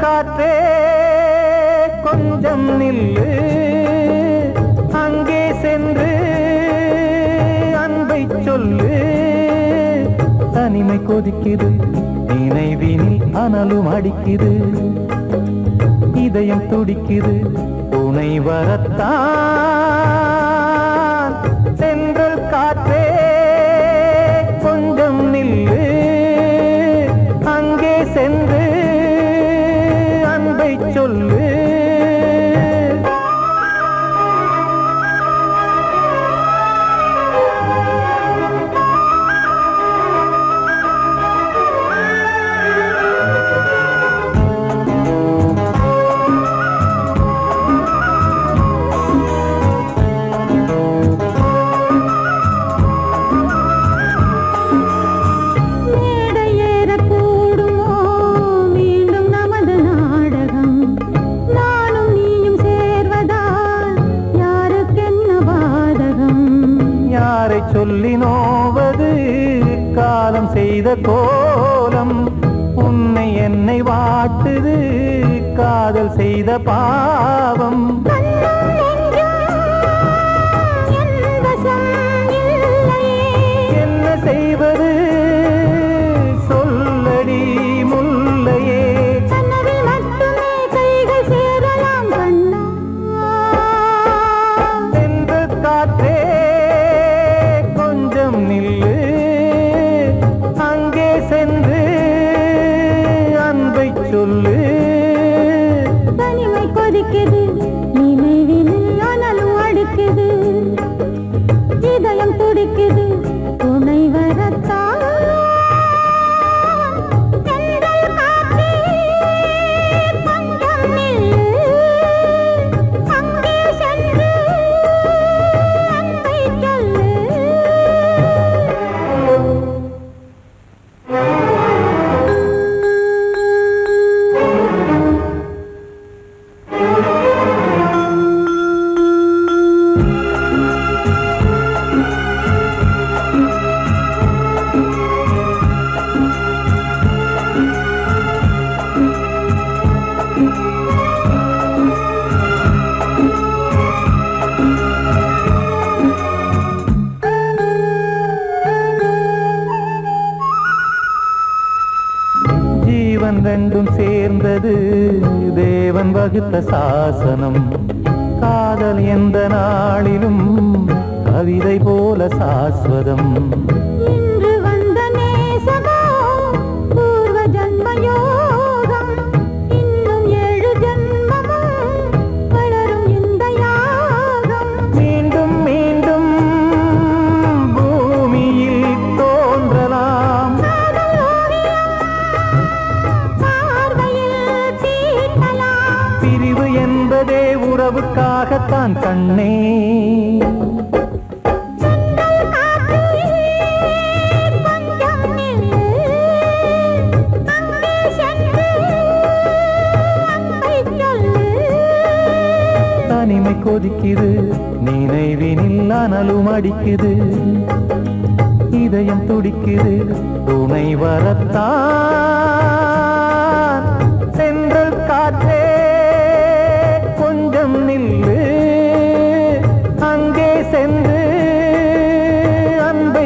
காற்றே கொஞ்சம் நில்லு, அங்கே சென்று அன்பை சொல்லு. தனிமை கொதிக்குது, நினைவினில் அனலும் அடிக்குது, இதயம் துடிக்குது துணை வரத்தான். சென்றல் காற்றே கொஞ்சம் நில்லு, அங்கே சென்று அன்பை சொல்லு. சொல்லி நோவது காலம் செய்த கோலம், உன்னை என்னை வாட்டுது காதல் செய்த பாவம். என்ன செய்வது சொல்லடி முல்லையே, சென்று காற்றே நில்லு, அங்கே சென்று அன்பை சொல்லு. தனிமை கொதிக்குது, நினைவினில் அனலும் அடிக்குது, இதயம் துடிக்குது துணை வரத்தான். ஜீவன் ரெண்டும் சேர்ந்தது தேவன் வகுத்த சாசனம், காதல் எந்த நாளிலும் கவிதை போல சாஸ்வதம். இன்று வந்த நேசமோ பூர்வ ஜன்ம யோகம், இன்னும் 7 ஜன்மமும் வளரும் இந்த யாகம். மீண்டும் மீண்டும் பூமியில் தோன்றலாம், பிரிவு என்பதே உறவுக்காகத்தான் கண்ணே. தனிமை கொதிக்குது, நினைவினில் அனலும் அடிக்குது, இதயம் துடிக்குது துணை வரத்தான். சென்றல் காற்றே கொஞ்சம் நில்லு, அங்கே சென்று அன்பை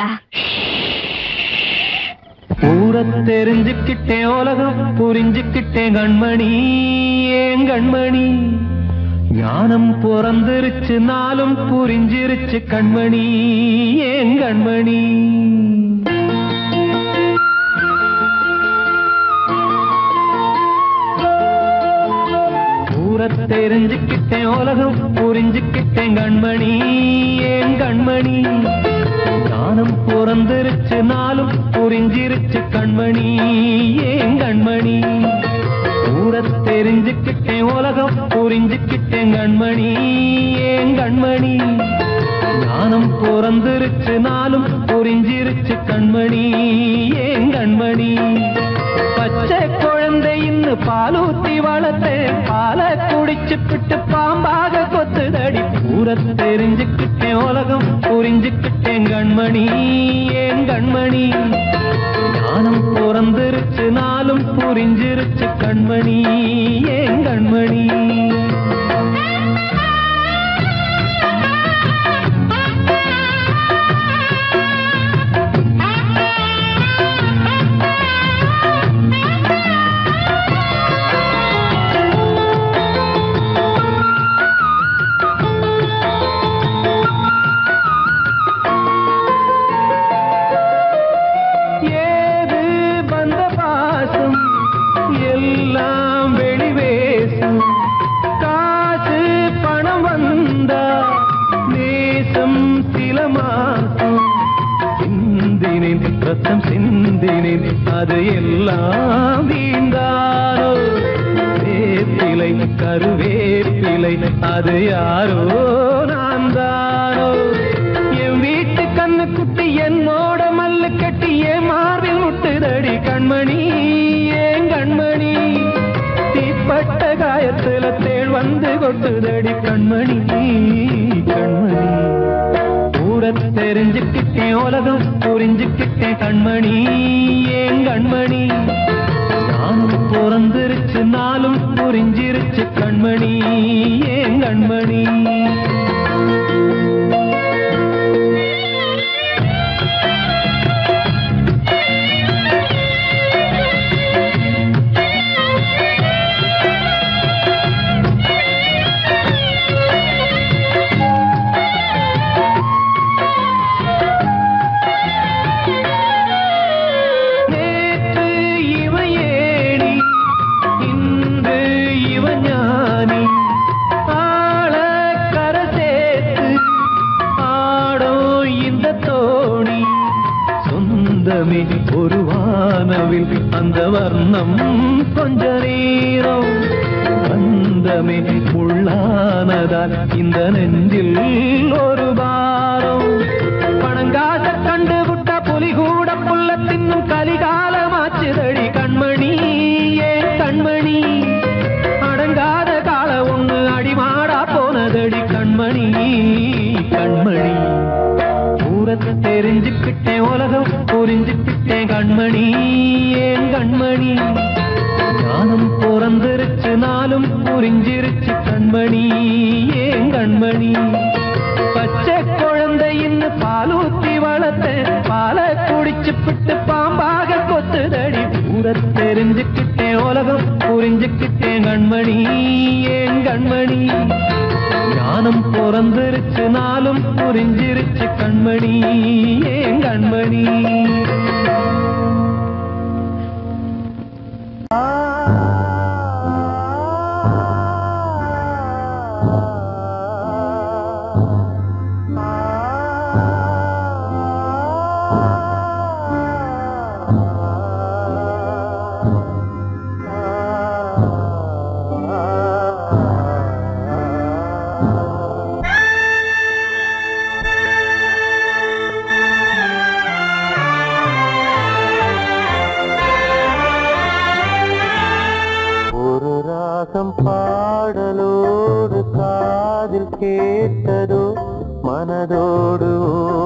சொல்றியா? ஊரை தெரிஞ்சுக்கிட்டேன், உலகம் புரிஞ்சுக்கிட்டேன் கண்மணி, ஏன் கண்மணி. ஞானம் பிறந்திருச்சு, நாளும் புரிஞ்சிருச்சு கண்மணி, ஏன் கண்மணி. தெரிஞ்சுக்கிட்டேன், உலகம் புரிஞ்சுக்கிட்டேன் கண்மணி, ஏன் கண்மணி. ஞானம் பிறந்திருச்சு, நாளும் புரிஞ்சிருச்சு கண்மணி, ஏன் கண்மணி. ஊரை தெரிஞ்சுக்கிட்டேன், உலகம் புரிஞ்சுக்கிட்டேன் கண்மணி, ஏன் கண்மணி. ஞானம் பிறந்திருச்சு, நாளும் புரிஞ்சிருச்சு கண்மணி, ஏன் கண்மணி. பச்சை குழந்தை இன்னும் பாலூத்தி வளர்த்தேன், பாலை குடிச்சு பிட்டு பாம்பாக கொத்துதடி. ஊரை தெரிஞ்சுக்கிட்டேன், உலகம் புரிஞ்சுக்கிட்டேன் கண்மணி, ஏன் கண்மணி. ஞானம் பிறந்திருச்சு, நாளும் புரிஞ்சிருச்சு கண்மணி, ஏன் கண்மணி. ரத்தம் சிந்தினேன், அது எல்லாம் வீந்தாரோ. வேப்பிலை கருவேப்பிலை, அது யாரோ நான் தானோ. என் வீட்டு கண்ணு குட்டி என்னோட மல்லு கட்டி என் மார்பில் முட்டுதடி கண்மணி, ஏன் கண்மணி. தீப்பட்ட காயத்துல தேள் வந்து கொட்டுதடி கண்மணி, கண்மணி. ஊரை தெரிஞ்சுக்கிட்டேன், உலகம் புரிஞ்சுக்கிட்டேன் கண்மணி, ஏன் கண்மணி. நானும் பிறந்திருச்சு, நாளும் புரிஞ்சிருச்சு கண்மணி, ஏன் கண்மணி. ஒரு வானவில் அந்த வர்ணம் கொஞ்ச நேரம் வந்தமே உள்ளானதால் இந்த நெஞ்சில் ஒரு பாரம். பணங்காச கண்டு விட்ட புலி கூட புல்ல தின்னும் கலிகாலமாச்சுதடி கண்மணி, ஏன் கண்மணி. அடங்காத கால ஒண்ணு அடிமாடா போனதடி கண்மணி, கண்மணி. ஊரை தெரிஞ்சுக்கிட்டேன், உலகம் புரிஞ்சுக்கிட்டேன் கண்மணி, ஏன் கண்மணி. ஞானம் பிறந்திருச்சு, நாளும் புரிஞ்சிருச்சு கண்மணி, ஏன் கண்மணி. பச்சை குழந்தை இன்னும் பாலூத்தி வளர்த்தேன், பாலை குடிச்சு பிட்டு பாம்பாக கொத்துதடி. ஊரை தெரிஞ்சுக்கிட்டேன், உலகம் புரிஞ்சுக்கிட்டேன் கண்மணி, ஏன் கண்மணி. ஞானம் பிறந்திருச்சு, நாளும் புரிஞ்சிருச்சு கண்மணி, ஏன் கண்மணி. பாடலோடு காதில் கேட்டதோ, மனதோடு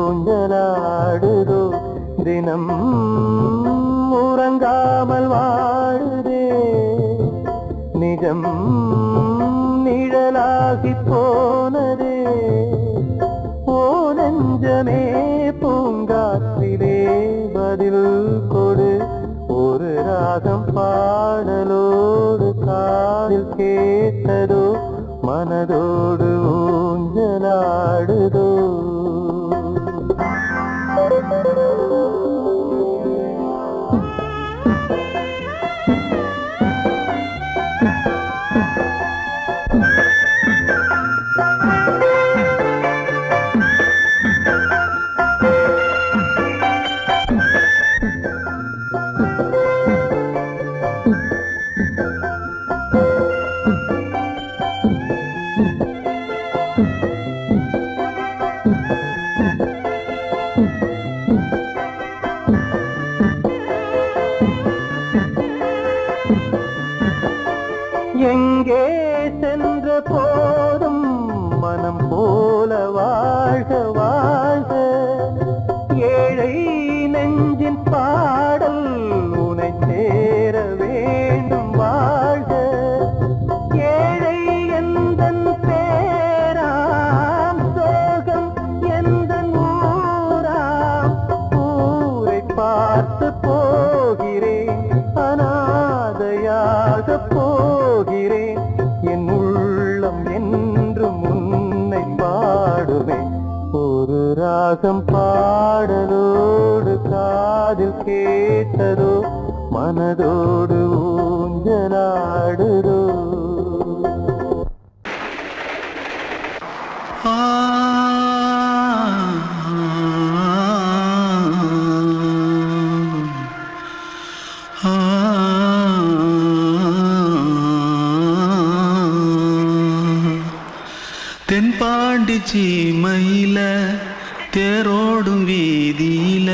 ஊஞ்சலாடுதோ, தினம் உறங்காமல் வாழுதே, நிஜம் நிழலாகி போனதே. ஓ நெஞ்சமே பூங்காற்றே, பாடலோடு காதில் கேட்டதோ மனதோடு ஊஞ்சலாடுதோ எங்கே சென்ற போதும் மனம் போல வாழ்க வாழ்க ஏழை நெஞ்சின் பாடல் உனை சேர வேண்டும் வாழ்க ஏழை எந்தன் பேராம் சோகம் எந்தன் ஊராம் ஊரை பார்த்து போகிறேன் அநாதையாக போகிறேன் என் உள்ளம் என்றும் உன்னை பாடுவேன் ஒரு ராகம் பாடலோடு காதில் கேட்டதோ மனதோடு ஊஞ்சலாடுதோ தென்பாண்டி சீமையில தேரோடும் வீதியில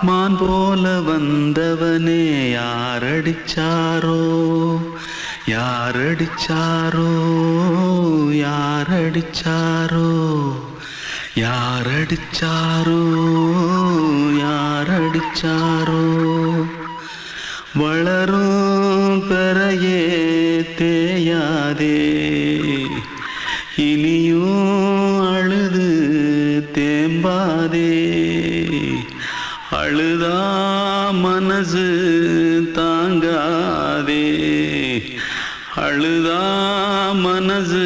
மான் போல வந்தவனே யாரடிச்சாரோ யாரடிச்சாரோ யாரடிச்சாரோ யாரடிச்சாரோ யாரடிச்சாரோ வளரும் பெறையே தேயாதே இனியும் அழுது தேம்பாதே அழுதா மனசு தாங்காதே அழுதா மனசு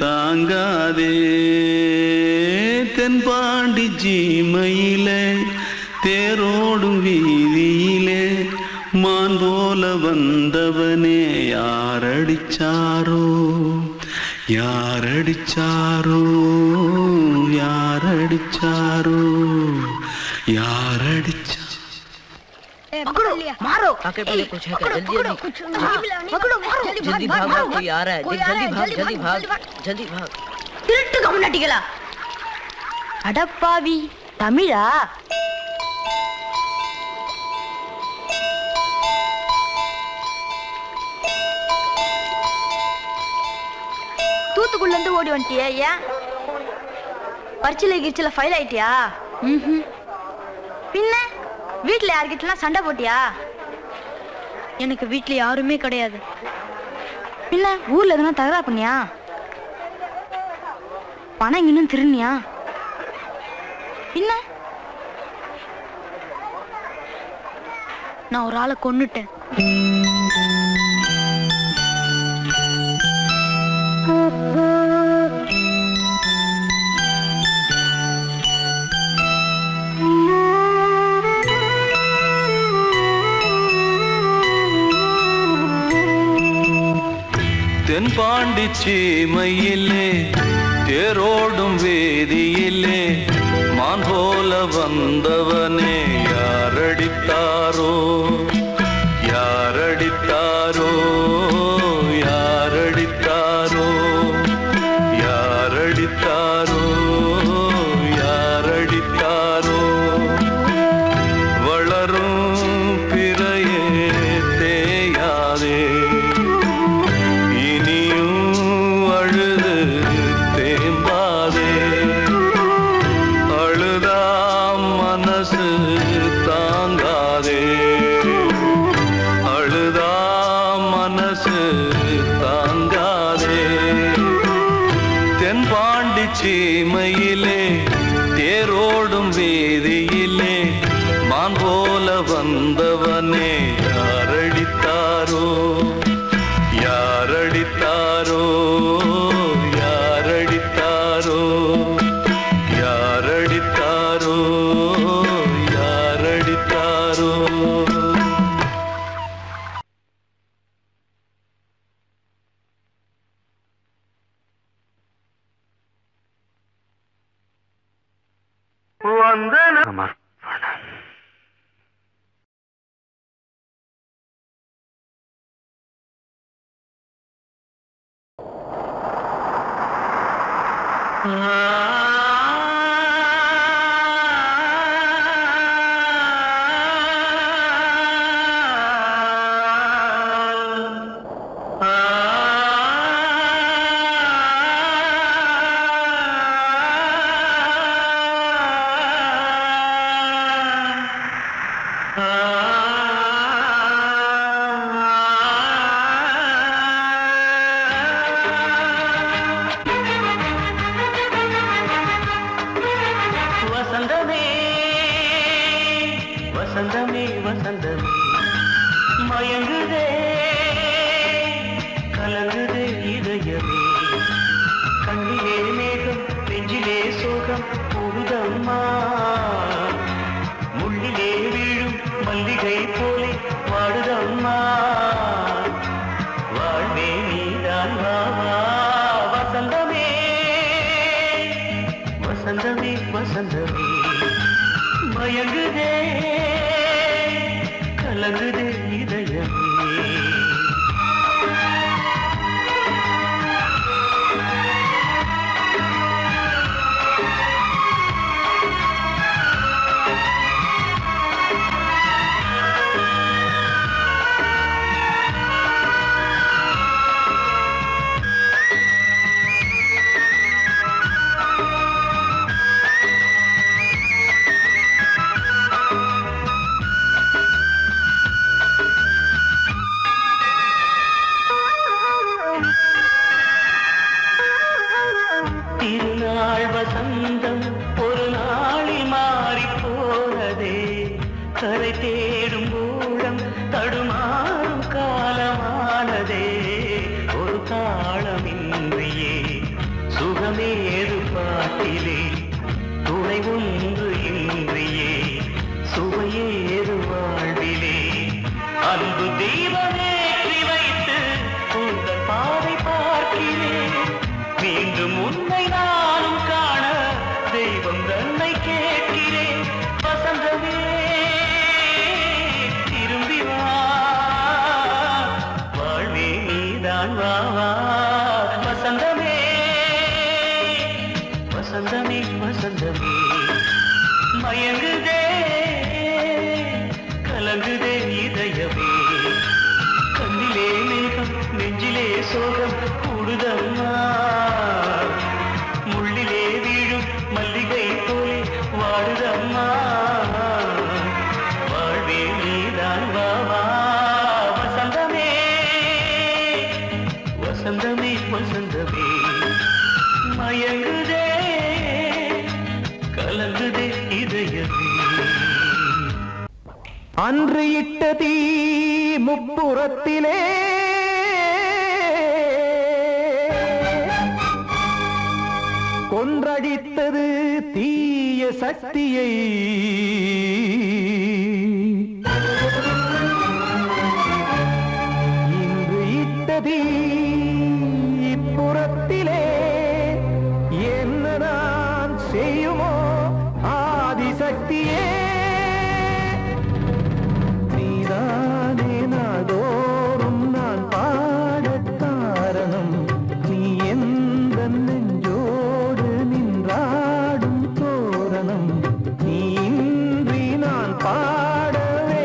தாங்காதே தென்பாண்டி சீமையிலே தேரோடும் வீதியிலே மான் போல வந்தவனே யாரடிச்சாரோ யாரடிச்சாரோ யாரடிச்சாரோ यारडिचा पकड़ो मारो आके पहले कुछ है क्या जल्दी जल्दी पकड़ो मारो जल्दी भाग कोई आ रहा है जल्दी भाग जल्दी भाग திருட்டு கம்னட்டிகளா அடப்பாவி தமிழா தூத்துக்குள்ள இருந்து ஓடி வந்துட்டியா ஏன் பரிச்சையில கிரிச்சல ஃபைல் ஆயிட்டியா பின்ன வீட்ல யார்கிட்டலாம் சண்டை போட்டியா எனக்கு வீட்ல யாருமே கிடையாது பின்ன ஊர்ல எதுனா தகராறு பண்ணியா பணம் இன்னும் திருநியா பின்ன நான் ஒரு ஆளை கொன்னுட்டேன் தென்பாண்டி சீமையிலே தேரோடும் வேதியிலே மான் போல வந்தவனே யாரடித்தாரோ யாரடித்தாரோ யாரடித்தாரோ யாரடித்தாரோ யாரடித்தாரோ வளரும் பிறையே தேயாதே சீமையிலே தேரோடும் வேதியிலே மான் போல வந்தவனே யாரடி யாரடித்தாரோ யாரடித்தாரோ யாரடித்தாரோ யாரடித்தாரோ யாரடித்தாரோ வந்தன வசந்தமே வசந்தமே வசந்தமே மயங்குதே கலங்குதே இதயமே கண்ணிலே மேகம் நெஞ்சிலே சோகம் போகுதம்மா முள்ளிலே வீழும் மல்லிகை போலே வாடுதம்மா வாழ்வே நீதான் வாவா வசந்தமே வசந்தமே வசந்தமே மயங்குதே கலங்குதே இதயமே திருநாள் வசந்தம் ஒரு நாளில் மாறி போனதே கரை தேடும் ஊழம் தடுமாறும் காலமானதே ஒரு தாளமின்றியே சுகமேது பாட்டிலே துணை ஒன்று இன்றியே சுவையேது வாழ்விலே அன்பு தெய்வமேற்றி வைத்து உங்கள் பாதை பார்க்கிறேன் மீண்டும் உன்னை நானும் காண தெய்வம் தன்னை கேட்கிறேன் வசந்தமே திரும்பி வா வாழ்வே நீதான் வா வசந்தமே வசந்தமே வசந்தமே மயங்குதே கலங்குதே இதயமே கண்ணிலே மேகம் நெஞ்சிலே சோகம் கூடுதம்மா முள்ளிலே வீழும் மல்லிகை போலே வாடுதம்மா வாழ்வே நீதான் வாவா வசந்தமே வசந்தமே வசந்தமே மயங்குதே கலங்குதே இதயமே அன்று இட்ட தீ முப்புறத்திலே கொன்றடித்தது தீய சக்தியை இன்று இட்ட தீ இப்புறத்திலே என்ன நான் செய்யுமோ ஆதிசக்தியே நீதானே நாடோறும் நான் பாடக் காரணம் நீ எந்த நெஞ்சோடு நின்றாடும் தோரணம் நீ இன்றி நான் பாடவே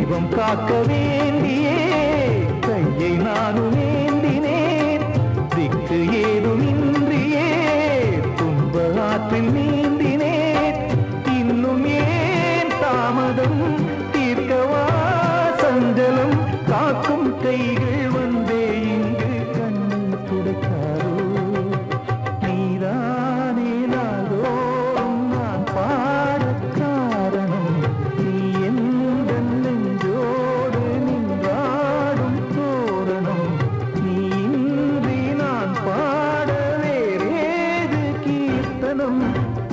தீபம் காக்க வேண்டியே கையை நானும் ஏந்தினேன் திக்கு ஏதுமின்றியே துன்ப ஆற்றில் நீந்தினேன் இன்னும் ஏன் தாமதம் தீர்க்கவா சஞ்சலம் காக்கும் கைகள் வந்தே இங்கு கண்ணை துடைக்காரோ நீதானே நாளோறும் நான் பாடக் காரணம் நீ எந்த நெஞ்சோடு நின்றாடும் தோரணம் நீ இன்றி நான் பாட வேறேது கீர்த்தனம்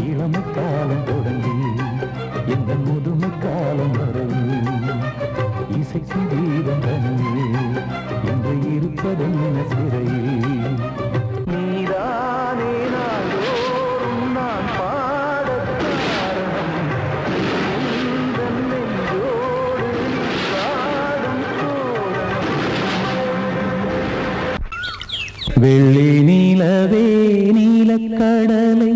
இளமை காலம் தொடங்கி எந்த முதுமை காலம் வரையில் இசைக்கும் கீதம் தனியே என்று இருப்பதென்ன சிறையில் நீதானே நாளோறும் நான் பாடக் காரணம் எந்த நெஞ்சோடு நின்றாடும் தோரணம் வெள்ளி நீலவே நீலக்கடலை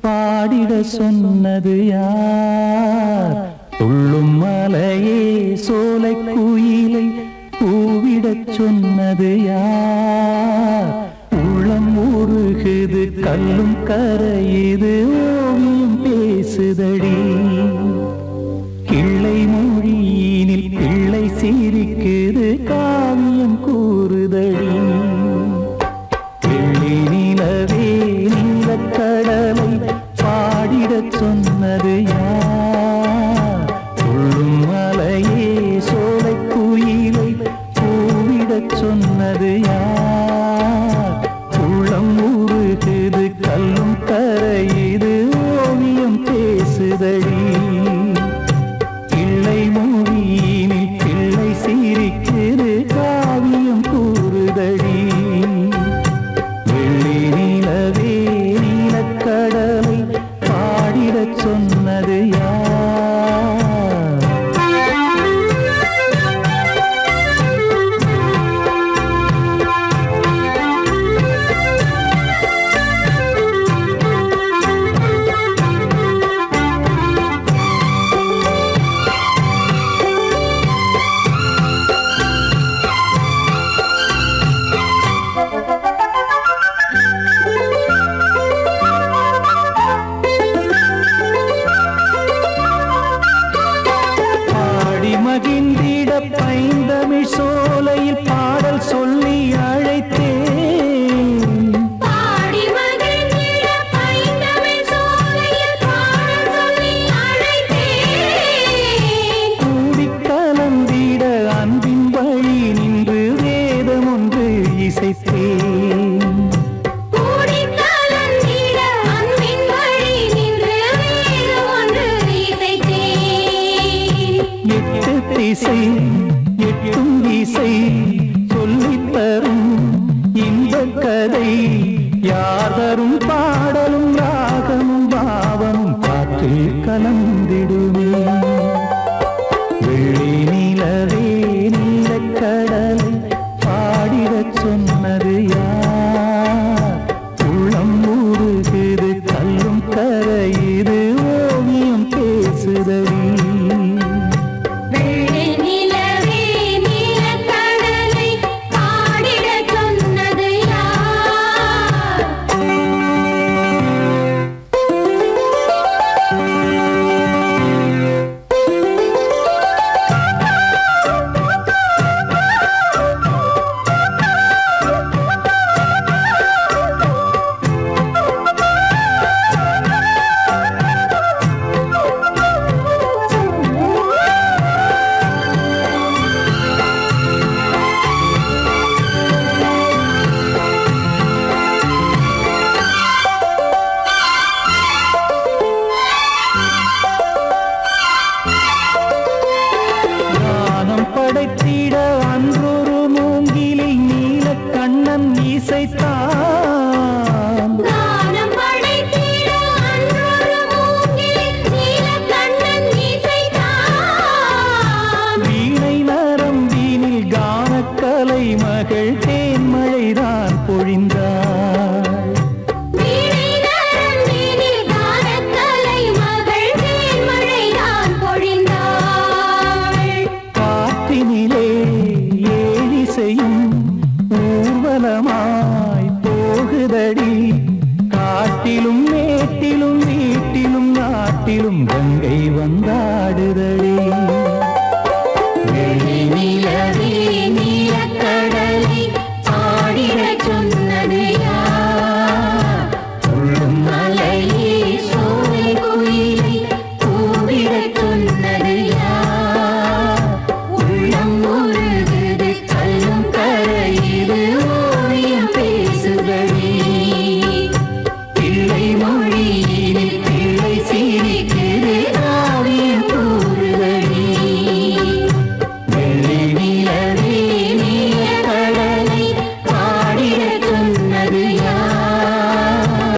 பாடிட சொன்னது யார் துள்ளும் மலையே சோலை குயிலை பூவிடச் சொன்னது யார் உள்ளம் உருகுது கல்லும் கரையுது ஓவியம் பேசுதடி கிள்ளை மொழியினில் பிள்ளை சிரிக்குது காவியம் கூறுதடி வெள்ளி நிலவே நீலக்கடலை பாடிடச் சொன்னது யார் துள்ளும் மலையே சோலை குயிலை பூவிடச் சொன்னது யார் உள்ளம் உருகுது கல்லும் கரையுது ஓவியம் பேசுதடி கிள்ளை மொழியினில் பிள்ளை சிரிக்குது காவியம் கூறுதடி வெள்ளி நிலவே நீலக்கடலை பாடிடச் சொன்னது யார் பாடி மகிழ்ந்திட பைந்தமிழ் சோலையில் பாடல் சொல்லி அழைத்தேன் பாடி மகிழ்ந்திட பைந்தமிழ் சோலையில் பாடல் சொல்லி அழைத்தேன் கூடி கலந்திட அன்பின் வழி நின்று வேதம் ஒன்று இசைத்தேன் கூடி கலந்திட அன்பின் வழி நின்று வேதம் ஒன்று இசைத்தேன் எட்டு திசை எட்டும் இசை சொல்லித் தரும் இந்த கதை யார் தரும் பாடலும் ராகமும் பாவமும் காற்றில் கலந்திடுமே வெள்ளி நிலவே நீலக்கடலை பாடிடச் சொன்னது யார் உள்ளம் உருகுது கல்லும் கரையுது ஓவியம் பேசுதடி வெள்ளி நிலவே நீலக்கடலை பாடிடச் சொன்னது யார் நிலவே